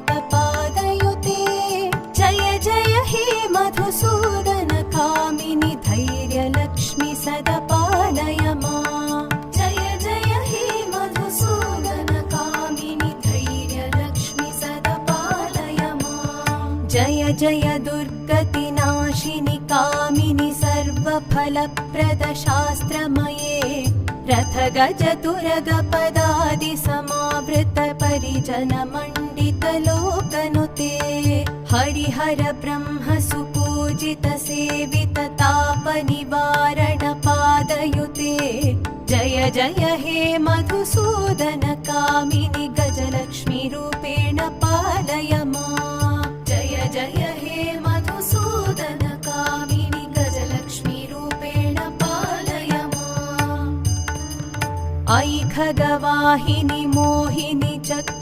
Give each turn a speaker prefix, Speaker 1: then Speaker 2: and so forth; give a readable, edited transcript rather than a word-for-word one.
Speaker 1: पादयुते जय जय हे मधुसूदन कामिनि धैर्यलक्ष्मि सदा पालय माम् जय जय हे मधुसूदन कामिनि धैर्यलक्ष्मि सदा पालय माम् जय जय दुर्गतिनाशिनि कामिनि सर्वफलप्रद शास्त्रमये रथ गज तुरग पदादि समावृत परिजन मण्डित लोकनुते हरिहर ब्रह्म सुपूजित सेवित ताप निवारण पादयुते जय जय हे मधुसूदन कामिनि गजलक्ष्मी रूपेण पालय माम् जय जय हे मधुसूदन कामिनि गजलक्ष्मी रूपेण पालय माम् ऐ खगवाहिनि मोहिनि चक्र